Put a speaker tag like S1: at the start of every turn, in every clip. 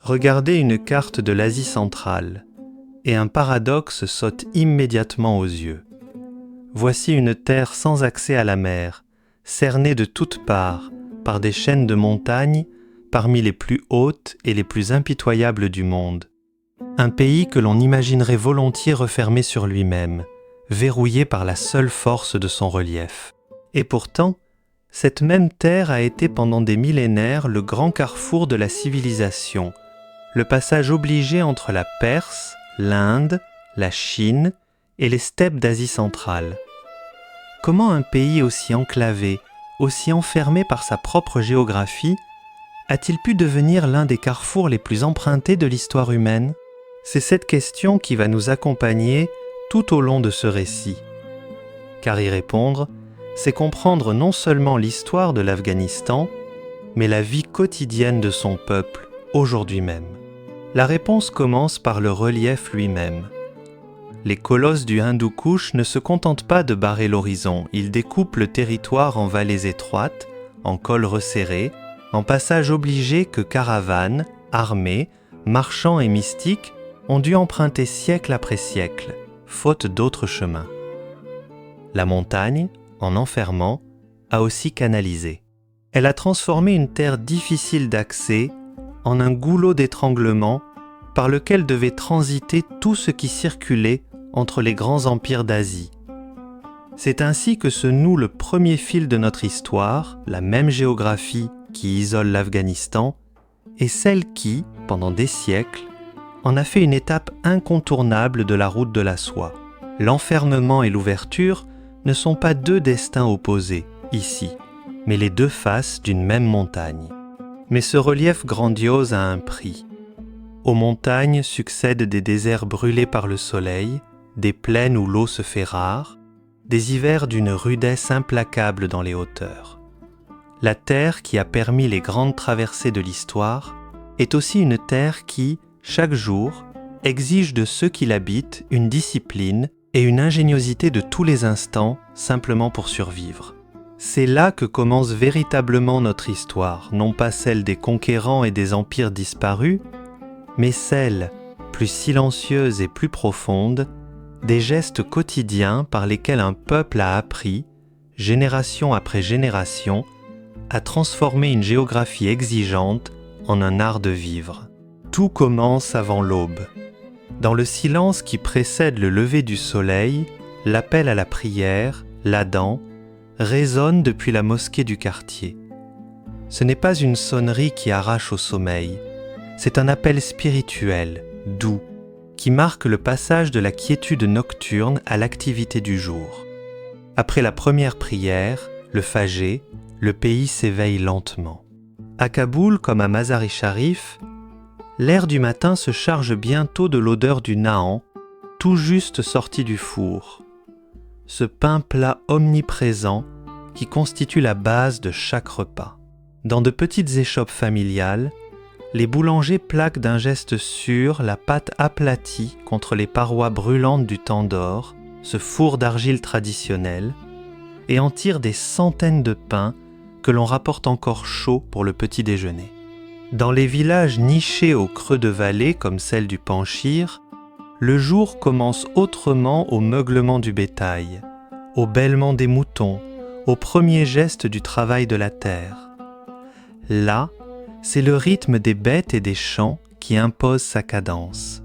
S1: Regardez une carte de l'Asie centrale, et un paradoxe saute immédiatement aux yeux. Voici une terre sans accès à la mer, cernée de toutes parts par des chaînes de montagnes parmi les plus hautes et les plus impitoyables du monde. Un pays que l'on imaginerait volontiers refermé sur lui-même, verrouillé par la seule force de son relief. Et pourtant, cette même terre a été pendant des millénaires le grand carrefour de la civilisation, le passage obligé entre la Perse, l'Inde, la Chine et les steppes d'Asie centrale. Comment un pays aussi enclavé, aussi enfermé par sa propre géographie, a-t-il pu devenir l'un des carrefours les plus empruntés de l'histoire humaine ? C'est cette question qui va nous accompagner tout au long de ce récit. Car y répondre, c'est comprendre non seulement l'histoire de l'Afghanistan, mais la vie quotidienne de son peuple, aujourd'hui même. La réponse commence par le relief lui-même. Les colosses du Hindou-Kouch ne se contentent pas de barrer l'horizon, ils découpent le territoire en vallées étroites, en cols resserrés, en passages obligés que caravanes, armées, marchands et mystiques ont dû emprunter siècle après siècle, faute d'autres chemins. La montagne, en enfermant, a aussi canalisé. Elle a transformé une terre difficile d'accès en un goulot d'étranglement par lequel devait transiter tout ce qui circulait entre les grands empires d'Asie. C'est ainsi que se noue le premier fil de notre histoire, la même géographie qui isole l'Afghanistan, et celle qui, pendant des siècles, en a fait une étape incontournable de la route de la soie. L'enfermement et l'ouverture ne sont pas deux destins opposés, ici, mais les deux faces d'une même montagne. Mais ce relief grandiose a un prix. Aux montagnes succèdent des déserts brûlés par le soleil, des plaines où l'eau se fait rare, des hivers d'une rudesse implacable dans les hauteurs. La terre qui a permis les grandes traversées de l'histoire est aussi une terre qui, chaque jour, exige de ceux qui l'habitent une discipline et une ingéniosité de tous les instants simplement pour survivre. C'est là que commence véritablement notre histoire, non pas celle des conquérants et des empires disparus, mais celle, plus silencieuse et plus profonde, des gestes quotidiens par lesquels un peuple a appris, génération après génération, à transformer une géographie exigeante en un art de vivre. Tout commence avant l'aube. Dans le silence qui précède le lever du soleil, l'appel à la prière, l'adhan, résonne depuis la mosquée du quartier. Ce n'est pas une sonnerie qui arrache au sommeil, c'est un appel spirituel, doux, qui marque le passage de la quiétude nocturne à l'activité du jour. Après la première prière, le fajr, le pays s'éveille lentement. À Kaboul comme à Mazar-i-Sharif, l'air du matin se charge bientôt de l'odeur du naan, tout juste sorti du four. Ce pain plat omniprésent qui constitue la base de chaque repas. Dans de petites échoppes familiales, les boulangers plaquent d'un geste sûr la pâte aplatie contre les parois brûlantes du tandoor, ce four d'argile traditionnel, et en tirent des centaines de pains que l'on rapporte encore chauds pour le petit déjeuner. Dans les villages nichés au creux de vallée comme celle du Panchir, le jour commence autrement au meuglement du bétail, au bêlement des moutons, au premier geste du travail de la terre. Là, c'est le rythme des bêtes et des champs qui impose sa cadence.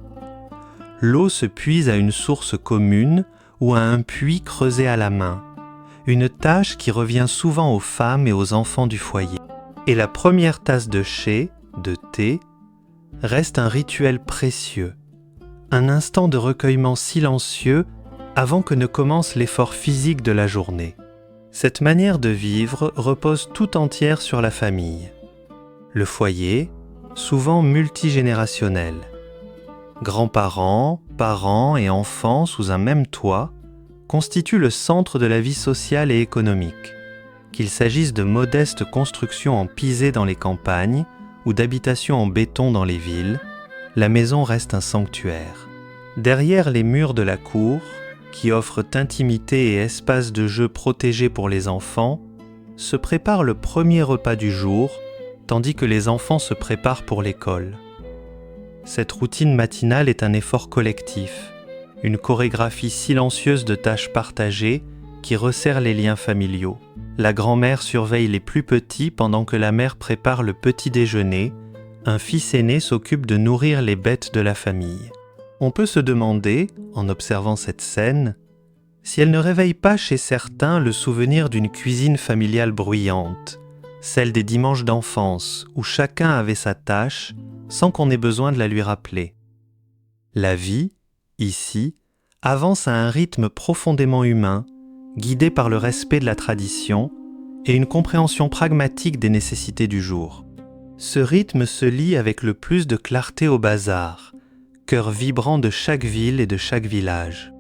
S1: L'eau se puise à une source commune ou à un puits creusé à la main, une tâche qui revient souvent aux femmes et aux enfants du foyer. Et la première tasse de chai, de thé, reste un rituel précieux, un instant de recueillement silencieux avant que ne commence l'effort physique de la journée. Cette manière de vivre repose tout entière sur la famille. Le foyer, souvent multigénérationnel. Grands-parents, parents et enfants sous un même toit constituent le centre de la vie sociale et économique. Qu'il s'agisse de modestes constructions en pisé dans les campagnes ou d'habitations en béton dans les villes, la maison reste un sanctuaire. Derrière les murs de la cour, qui offrent intimité et espace de jeu protégés pour les enfants, se prépare le premier repas du jour, tandis que les enfants se préparent pour l'école. Cette routine matinale est un effort collectif, une chorégraphie silencieuse de tâches partagées qui resserre les liens familiaux. La grand-mère surveille les plus petits pendant que la mère prépare le petit déjeuner. Un fils aîné s'occupe de nourrir les bêtes de la famille. On peut se demander, en observant cette scène, si elle ne réveille pas chez certains le souvenir d'une cuisine familiale bruyante, celle des dimanches d'enfance où chacun avait sa tâche sans qu'on ait besoin de la lui rappeler. La vie, ici, avance à un rythme profondément humain, guidé par le respect de la tradition et une compréhension pragmatique des nécessités du jour. Ce rythme se lie avec le plus de clarté au bazar, cœur vibrant de chaque ville et de chaque village.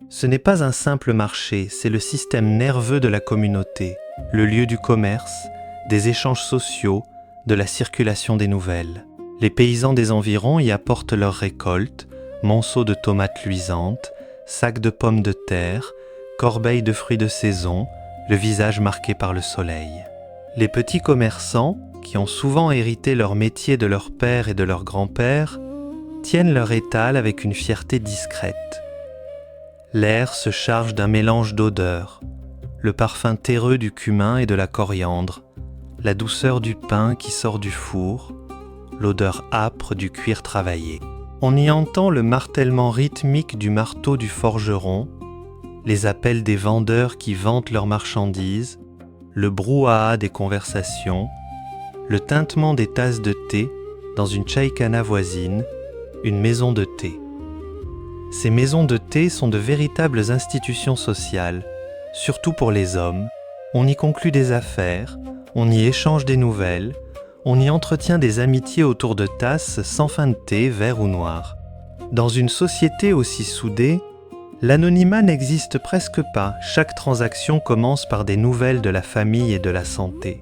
S1: Ce n'est pas un simple marché, c'est le système nerveux de la communauté, le lieu du commerce, des échanges sociaux, de la circulation des nouvelles. Les paysans des environs y apportent leurs récoltes, monceaux de tomates luisantes, sacs de pommes de terre, corbeilles de fruits de saison, le visage marqué par le soleil. Les petits commerçants, qui ont souvent hérité leur métier de leur père et de leur grand-père, tiennent leur étal avec une fierté discrète. L'air se charge d'un mélange d'odeurs, le parfum terreux du cumin et de la coriandre, la douceur du pain qui sort du four, l'odeur âpre du cuir travaillé. On y entend le martèlement rythmique du marteau du forgeron, les appels des vendeurs qui vantent leurs marchandises, le brouhaha des conversations, le tintement des tasses de thé dans une tchaïkana voisine, une maison de thé. Ces maisons de thé sont de véritables institutions sociales, surtout pour les hommes. On y conclut des affaires, on y échange des nouvelles, on y entretient des amitiés autour de tasses sans fin de thé, vert ou noir. Dans une société aussi soudée, l'anonymat n'existe presque pas. Chaque transaction commence par des nouvelles de la famille et de la santé.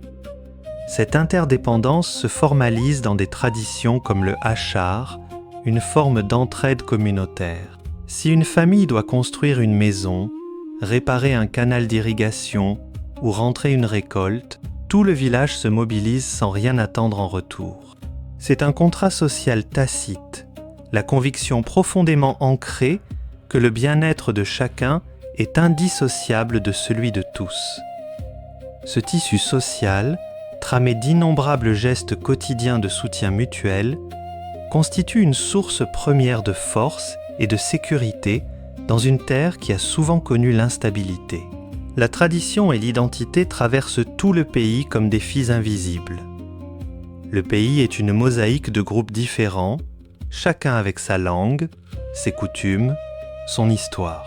S1: Cette interdépendance se formalise dans des traditions comme le hachar, une forme d'entraide communautaire. Si une famille doit construire une maison, réparer un canal d'irrigation ou rentrer une récolte, tout le village se mobilise sans rien attendre en retour. C'est un contrat social tacite, la conviction profondément ancrée que le bien-être de chacun est indissociable de celui de tous. Ce tissu social, tramé d'innombrables gestes quotidiens de soutien mutuel, constitue une source première de force et de sécurité dans une terre qui a souvent connu l'instabilité. La tradition et l'identité traversent tout le pays comme des fils invisibles. Le pays est une mosaïque de groupes différents, chacun avec sa langue, ses coutumes, son histoire.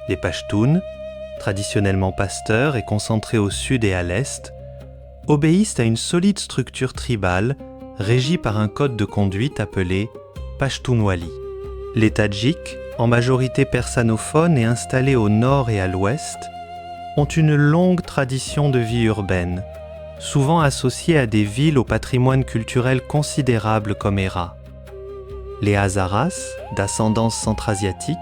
S1: Les Pashtuns, traditionnellement pasteurs et concentrés au sud et à l'est, obéissent à une solide structure tribale régie par un code de conduite appelé Pashtunwali. Les Tadjiks, en majorité persanophones et installés au nord et à l'ouest, ont une longue tradition de vie urbaine, souvent associée à des villes au patrimoine culturel considérable comme Hérat. Les Hazaras, d'ascendance centra-asiatique,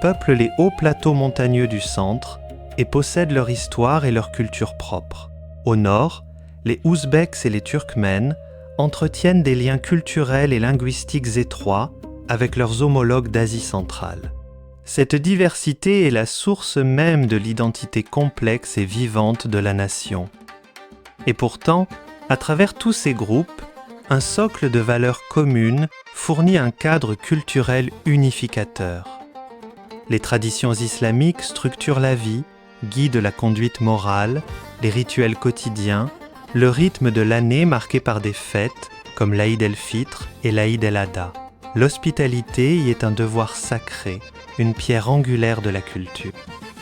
S1: peuplent les hauts plateaux montagneux du centre et possèdent leur histoire et leur culture propre. Au nord, les Ouzbeks et les Turkmènes entretiennent des liens culturels et linguistiques étroits avec leurs homologues d'Asie centrale. Cette diversité est la source même de l'identité complexe et vivante de la nation. Et pourtant, à travers tous ces groupes, un socle de valeurs communes fournit un cadre culturel unificateur. Les traditions islamiques structurent la vie, guident la conduite morale, les rituels quotidiens, le rythme de l'année marqué par des fêtes comme l'Aïd el-Fitr et l'Aïd el-Adha. L'hospitalité y est un devoir sacré, une pierre angulaire de la culture.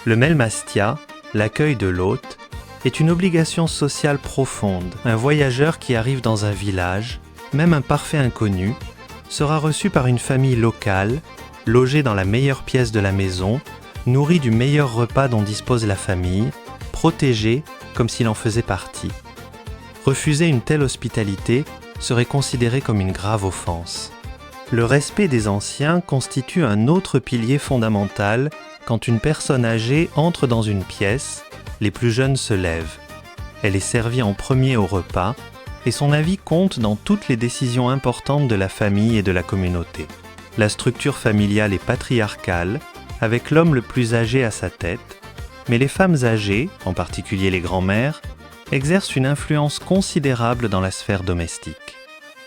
S1: Le Melmastia, l'accueil de l'hôte, est une obligation sociale profonde. Un voyageur qui arrive dans un village, même un parfait inconnu, sera reçu par une famille locale, logé dans la meilleure pièce de la maison, nourri du meilleur repas dont dispose la famille, protégé comme s'il en faisait partie. Refuser une telle hospitalité serait considéré comme une grave offense. Le respect des anciens constitue un autre pilier fondamental quand une personne âgée entre dans une pièce, les plus jeunes se lèvent. Elle est servie en premier au repas, et son avis compte dans toutes les décisions importantes de la famille et de la communauté. La structure familiale est patriarcale, avec l'homme le plus âgé à sa tête, mais les femmes âgées, en particulier les grands-mères, exercent une influence considérable dans la sphère domestique.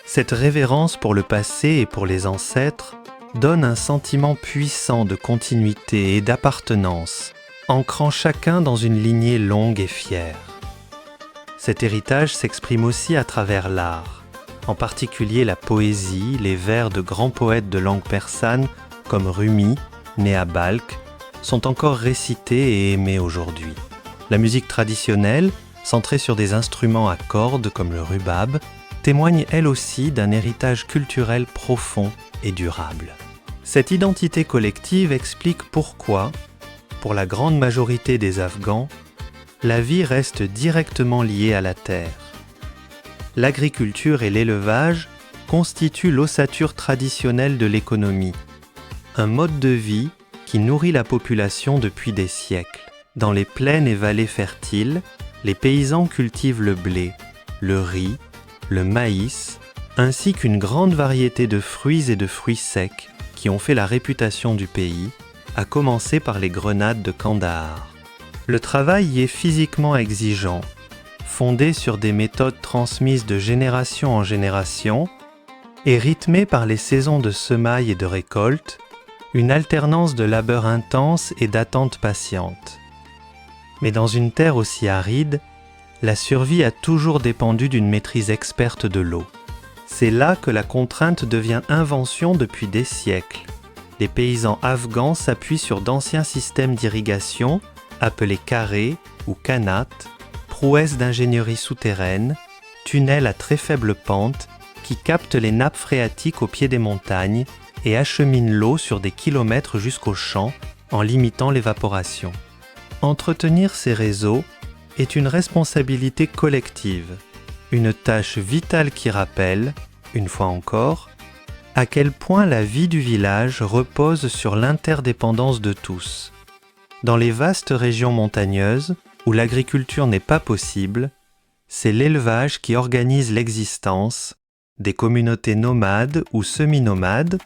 S1: Cette révérence pour le passé et pour les ancêtres donne un sentiment puissant de continuité et d'appartenance, ancrant chacun dans une lignée longue et fière. Cet héritage s'exprime aussi à travers l'art, en particulier la poésie, les vers de grands poètes de langue persane comme Rumi, né à Balkh, sont encore récités et aimés aujourd'hui. La musique traditionnelle, centrée sur des instruments à cordes comme le rubab, témoigne elle aussi d'un héritage culturel profond et durable. Cette identité collective explique pourquoi, pour la grande majorité des Afghans, la vie reste directement liée à la terre. L'agriculture et l'élevage constituent l'ossature traditionnelle de l'économie, un mode de vie qui nourrit la population depuis des siècles. Dans les plaines et vallées fertiles, les paysans cultivent le blé, le riz, le maïs, ainsi qu'une grande variété de fruits et de fruits secs qui ont fait la réputation du pays, à commencer par les grenades de Kandahar. Le travail y est physiquement exigeant, fondé sur des méthodes transmises de génération en génération et rythmé par les saisons de semailles et de récolte, une alternance de labeur intense et d'attente patiente. Mais dans une terre aussi aride, la survie a toujours dépendu d'une maîtrise experte de l'eau. C'est là que la contrainte devient invention depuis des siècles. Les paysans afghans s'appuient sur d'anciens systèmes d'irrigation appelés carrés ou kanats, prouesses d'ingénierie souterraine, tunnels à très faible pente qui captent les nappes phréatiques au pied des montagnes et acheminent l'eau sur des kilomètres jusqu'aux champs en limitant l'évaporation. Entretenir ces réseaux est une responsabilité collective, une tâche vitale qui rappelle, une fois encore, à quel point la vie du village repose sur l'interdépendance de tous. Dans les vastes régions montagneuses, où l'agriculture n'est pas possible, c'est l'élevage qui organise l'existence des communautés nomades ou semi-nomades,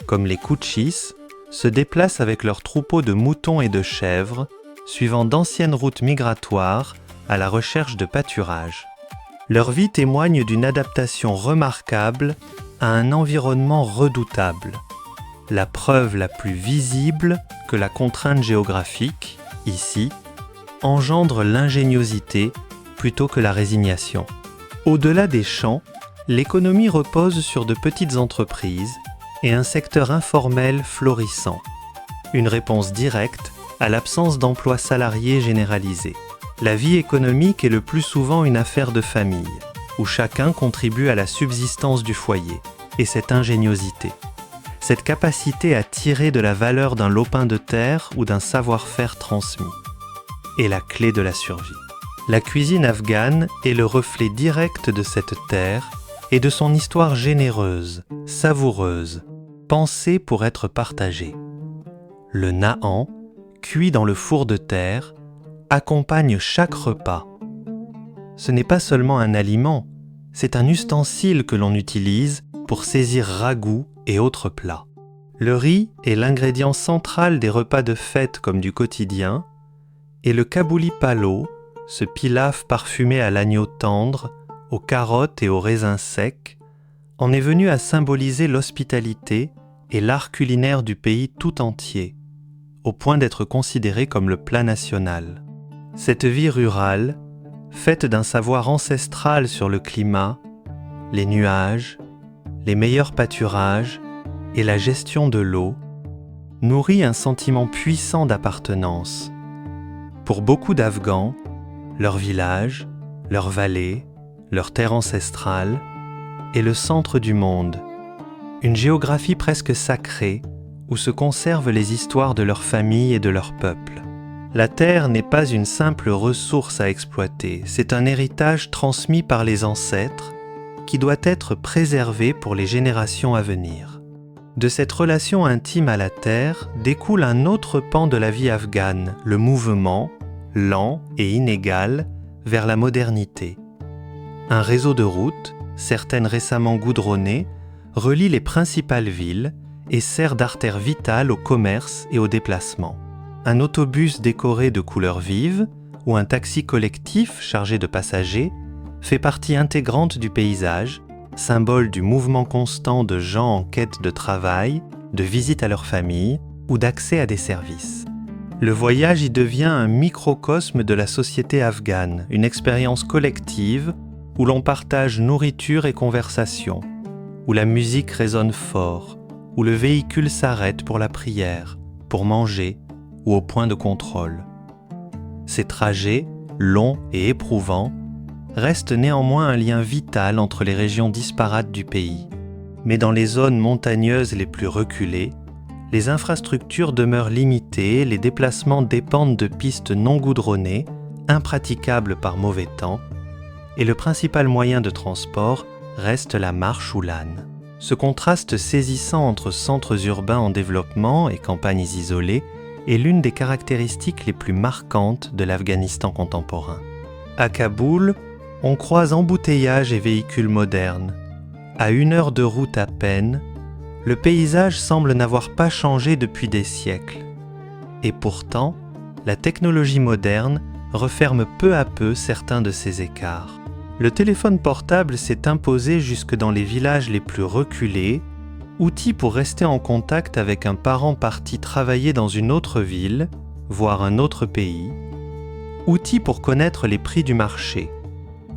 S1: comme les Kouchis, se déplacent avec leurs troupeaux de moutons et de chèvres, suivant d'anciennes routes migratoires à la recherche de pâturage. Leur vie témoigne d'une adaptation remarquable à un environnement redoutable. La preuve la plus visible que la contrainte géographique, ici, engendre l'ingéniosité plutôt que la résignation. Au-delà des champs, l'économie repose sur de petites entreprises et un secteur informel florissant. Une réponse directe à l'absence d'emploi salarié généralisé. La vie économique est le plus souvent une affaire de famille, où chacun contribue à la subsistance du foyer, et cette ingéniosité, cette capacité à tirer de la valeur d'un lopin de terre ou d'un savoir-faire transmis, est la clé de la survie. La cuisine afghane est le reflet direct de cette terre et de son histoire généreuse, savoureuse, pensée pour être partagée. Le naan, cuit dans le four de terre, accompagne chaque repas. Ce n'est pas seulement un aliment, c'est un ustensile que l'on utilise pour saisir ragoûts et autres plats. Le riz est l'ingrédient central des repas de fête comme du quotidien, et le kabouli palo, ce pilaf parfumé à l'agneau tendre, aux carottes et aux raisins secs, en est venu à symboliser l'hospitalité et l'art culinaire du pays tout entier, au point d'être considéré comme le plat national. Cette vie rurale, faite d'un savoir ancestral sur le climat, les nuages, les meilleurs pâturages et la gestion de l'eau, nourrit un sentiment puissant d'appartenance. Pour beaucoup d'Afghans, leur village, leur vallée, leur terre ancestrale est le centre du monde, une géographie presque sacrée où se conservent les histoires de leur famille et de leur peuple. La terre n'est pas une simple ressource à exploiter, c'est un héritage transmis par les ancêtres qui doit être préservé pour les générations à venir. De cette relation intime à la terre découle un autre pan de la vie afghane, le mouvement, lent et inégal, vers la modernité. Un réseau de routes, certaines récemment goudronnées, relie les principales villes et sert d'artère vitale au commerce et au déplacement. Un autobus décoré de couleurs vives ou un taxi collectif chargé de passagers fait partie intégrante du paysage, symbole du mouvement constant de gens en quête de travail, de visite à leur famille ou d'accès à des services. Le voyage y devient un microcosme de la société afghane, une expérience collective où l'on partage nourriture et conversation, où la musique résonne fort, où le véhicule s'arrête pour la prière, pour manger ou au point de contrôle. Ces trajets, longs et éprouvants, restent néanmoins un lien vital entre les régions disparates du pays. Mais dans les zones montagneuses les plus reculées, les infrastructures demeurent limitées, les déplacements dépendent de pistes non goudronnées, impraticables par mauvais temps, et le principal moyen de transport reste la marche ou l'âne. Ce contraste saisissant entre centres urbains en développement et campagnes isolées est l'une des caractéristiques les plus marquantes de l'Afghanistan contemporain. À Kaboul, on croise embouteillages et véhicules modernes. À 1 heure de route à peine, le paysage semble n'avoir pas changé depuis des siècles. Et pourtant, la technologie moderne referme peu à peu certains de ces écarts. Le téléphone portable s'est imposé jusque dans les villages les plus reculés, outil pour rester en contact avec un parent parti travailler dans une autre ville, voire un autre pays, outil pour connaître les prix du marché,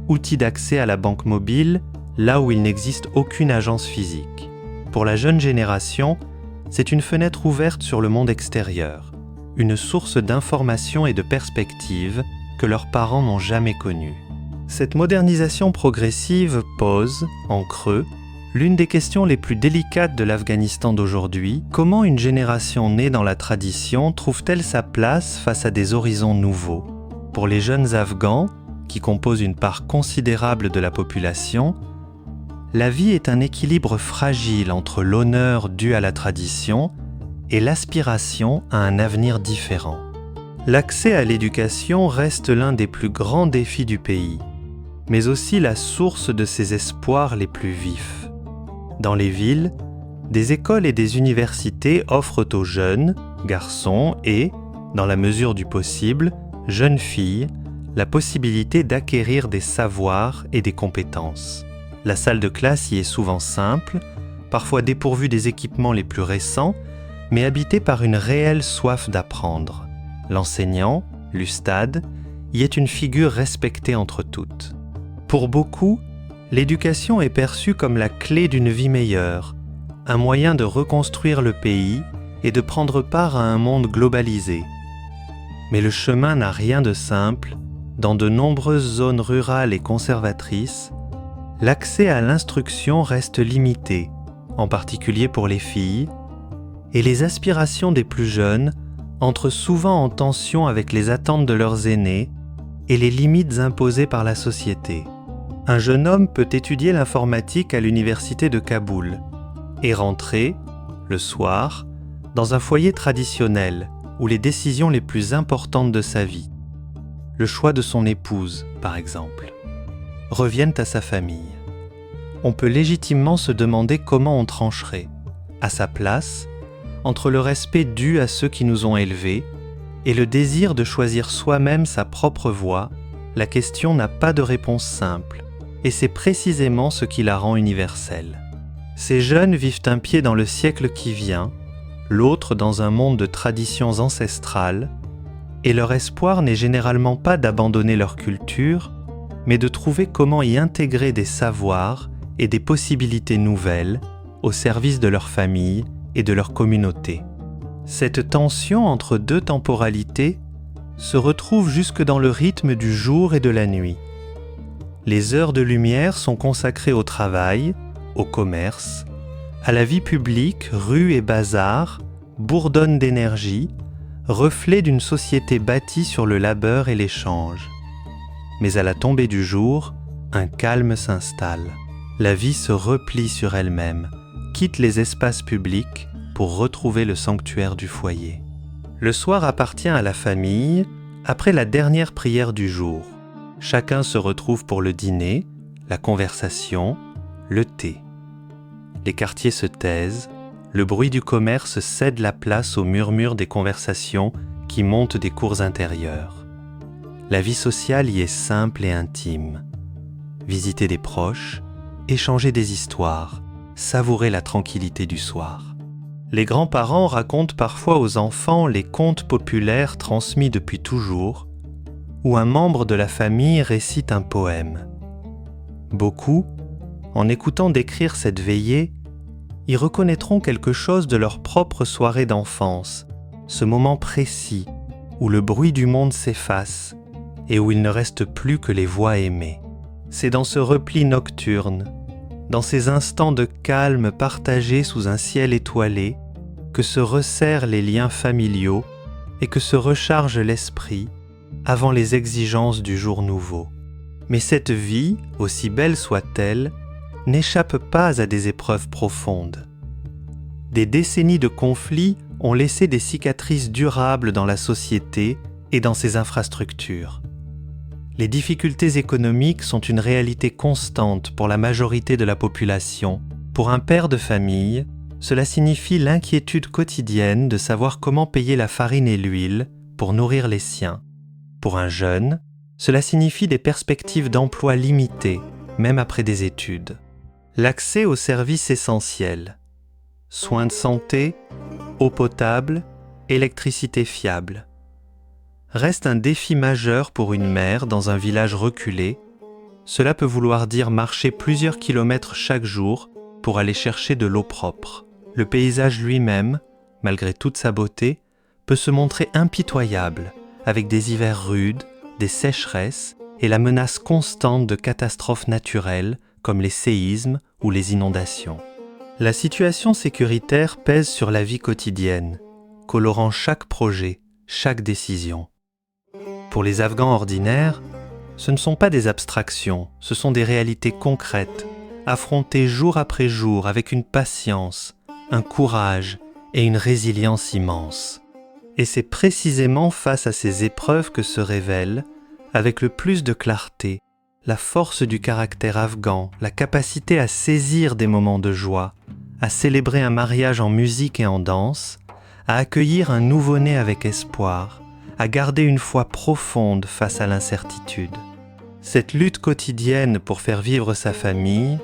S1: outil d'accès à la banque mobile là où il n'existe aucune agence physique. Pour la jeune génération, c'est une fenêtre ouverte sur le monde extérieur, une source d'information et de perspectives que leurs parents n'ont jamais connue. Cette modernisation progressive pose, en creux, l'une des questions les plus délicates de l'Afghanistan d'aujourd'hui: comment une génération née dans la tradition trouve-t-elle sa place face à des horizons nouveaux? Pour les jeunes Afghans, qui composent une part considérable de la population, la vie est un équilibre fragile entre l'honneur dû à la tradition et l'aspiration à un avenir différent. L'accès à l'éducation reste l'un des plus grands défis du pays, mais aussi la source de ses espoirs les plus vifs. Dans les villes, des écoles et des universités offrent aux jeunes, garçons et, dans la mesure du possible, jeunes filles, la possibilité d'acquérir des savoirs et des compétences. La salle de classe y est souvent simple, parfois dépourvue des équipements les plus récents, mais habitée par une réelle soif d'apprendre. L'enseignant, l'ustad, y est une figure respectée entre toutes. Pour beaucoup, l'éducation est perçue comme la clé d'une vie meilleure, un moyen de reconstruire le pays et de prendre part à un monde globalisé. Mais le chemin n'a rien de simple. Dans de nombreuses zones rurales et conservatrices, l'accès à l'instruction reste limité, en particulier pour les filles, et les aspirations des plus jeunes entrent souvent en tension avec les attentes de leurs aînés et les limites imposées par la société. Un jeune homme peut étudier l'informatique à l'université de Kaboul et rentrer, le soir, dans un foyer traditionnel où les décisions les plus importantes de sa vie, le choix de son épouse, par exemple, reviennent à sa famille. On peut légitimement se demander comment on trancherait, à sa place, entre le respect dû à ceux qui nous ont élevés et le désir de choisir soi-même sa propre voie. La question n'a pas de réponse simple, et c'est précisément ce qui la rend universelle. Ces jeunes vivent un pied dans le siècle qui vient, l'autre dans un monde de traditions ancestrales, et leur espoir n'est généralement pas d'abandonner leur culture, mais de trouver comment y intégrer des savoirs et des possibilités nouvelles au service de leur famille et de leur communauté. Cette tension entre deux temporalités se retrouve jusque dans le rythme du jour et de la nuit. Les heures de lumière sont consacrées au travail, au commerce, à la vie publique, rues et bazars, bourdonnent d'énergie, reflet d'une société bâtie sur le labeur et l'échange. Mais à la tombée du jour, un calme s'installe. La vie se replie sur elle-même, quitte les espaces publics pour retrouver le sanctuaire du foyer. Le soir appartient à la famille, après la dernière prière du jour. Chacun se retrouve pour le dîner, la conversation, le thé. Les quartiers se taisent, le bruit du commerce cède la place au murmure des conversations qui montent des cours intérieures. La vie sociale y est simple et intime. Visiter des proches, échanger des histoires, savourer la tranquillité du soir. Les grands-parents racontent parfois aux enfants les contes populaires transmis depuis toujours, ou un membre de la famille récite un poème. Beaucoup, en écoutant décrire cette veillée, y reconnaîtront quelque chose de leur propre soirée d'enfance, ce moment précis où le bruit du monde s'efface et où il ne reste plus que les voix aimées. C'est dans ce repli nocturne, dans ces instants de calme partagés sous un ciel étoilé, que se resserrent les liens familiaux et que se recharge l'esprit avant les exigences du jour nouveau. Mais cette vie, aussi belle soit-elle, n'échappe pas à des épreuves profondes. Des décennies de conflits ont laissé des cicatrices durables dans la société et dans ses infrastructures. Les difficultés économiques sont une réalité constante pour la majorité de la population. Pour un père de famille, cela signifie l'inquiétude quotidienne de savoir comment payer la farine et l'huile pour nourrir les siens. Pour un jeune, cela signifie des perspectives d'emploi limitées, même après des études. L'accès aux services essentiels, soins de santé, eau potable, électricité fiable, reste un défi majeur pour une mère dans un village reculé. Cela peut vouloir dire marcher plusieurs kilomètres chaque jour pour aller chercher de l'eau propre. Le paysage lui-même, malgré toute sa beauté, peut se montrer impitoyable, avec des hivers rudes, des sécheresses et la menace constante de catastrophes naturelles comme les séismes ou les inondations. La situation sécuritaire pèse sur la vie quotidienne, colorant chaque projet, chaque décision. Pour les Afghans ordinaires, ce ne sont pas des abstractions, ce sont des réalités concrètes, affrontées jour après jour avec une patience, un courage et une résilience immense. Et c'est précisément face à ces épreuves que se révèle, avec le plus de clarté, la force du caractère afghan, la capacité à saisir des moments de joie, à célébrer un mariage en musique et en danse, à accueillir un nouveau-né avec espoir, à garder une foi profonde face à l'incertitude. Cette lutte quotidienne pour faire vivre sa famille,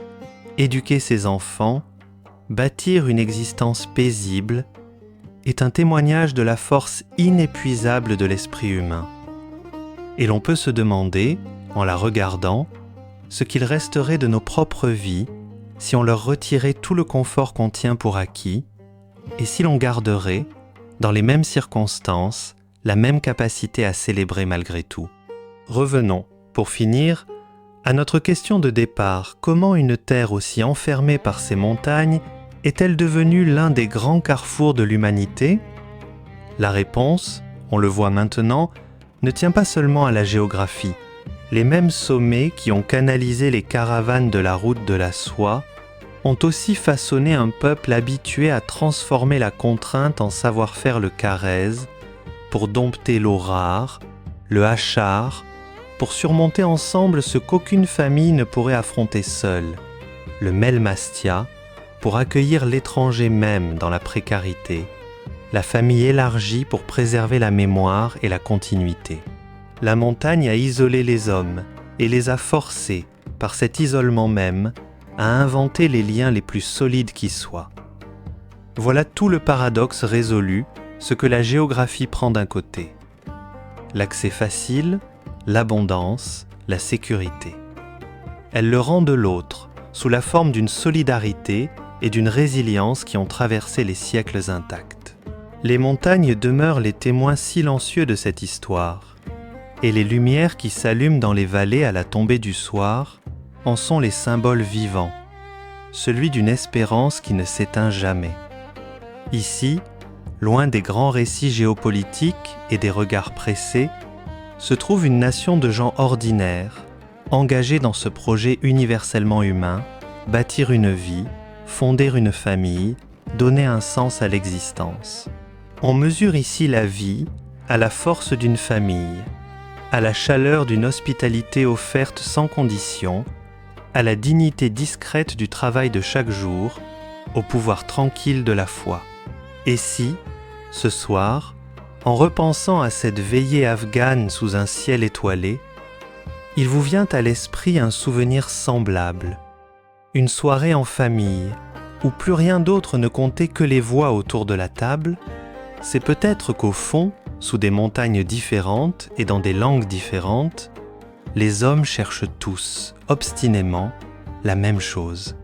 S1: éduquer ses enfants, bâtir une existence paisible, est un témoignage de la force inépuisable de l'esprit humain. Et l'on peut se demander, en la regardant, ce qu'il resterait de nos propres vies si on leur retirait tout le confort qu'on tient pour acquis, et si l'on garderait, dans les mêmes circonstances, la même capacité à célébrer malgré tout. Revenons, pour finir, à notre question de départ. Comment une terre aussi enfermée par ses montagnes est-elle devenue l'un des grands carrefours de l'humanité ? La réponse, on le voit maintenant, ne tient pas seulement à la géographie. Les mêmes sommets qui ont canalisé les caravanes de la route de la soie ont aussi façonné un peuple habitué à transformer la contrainte en savoir-faire le Kharèze, pour dompter l'eau rare, le hachar, pour surmonter ensemble ce qu'aucune famille ne pourrait affronter seule, le melmastia, pour accueillir l'étranger même dans la précarité, la famille élargie pour préserver la mémoire et la continuité. La montagne a isolé les hommes et les a forcés, par cet isolement même, à inventer les liens les plus solides qui soient. Voilà tout le paradoxe résolu, ce que la géographie prend d'un côté. L'accès facile, l'abondance, la sécurité. Elle le rend de l'autre, sous la forme d'une solidarité et d'une résilience qui ont traversé les siècles intacts. Les montagnes demeurent les témoins silencieux de cette histoire, et les lumières qui s'allument dans les vallées à la tombée du soir en sont les symboles vivants, celui d'une espérance qui ne s'éteint jamais. Ici, loin des grands récits géopolitiques et des regards pressés, se trouve une nation de gens ordinaires, engagés dans ce projet universellement humain, bâtir une vie, fonder une famille, donner un sens à l'existence. On mesure ici la vie à la force d'une famille, à la chaleur d'une hospitalité offerte sans condition, à la dignité discrète du travail de chaque jour, au pouvoir tranquille de la foi. Et si, ce soir, en repensant à cette veillée afghane sous un ciel étoilé, il vous vient à l'esprit un souvenir semblable, une soirée en famille, où plus rien d'autre ne comptait que les voix autour de la table, c'est peut-être qu'au fond, sous des montagnes différentes et dans des langues différentes, les hommes cherchent tous, obstinément, la même chose.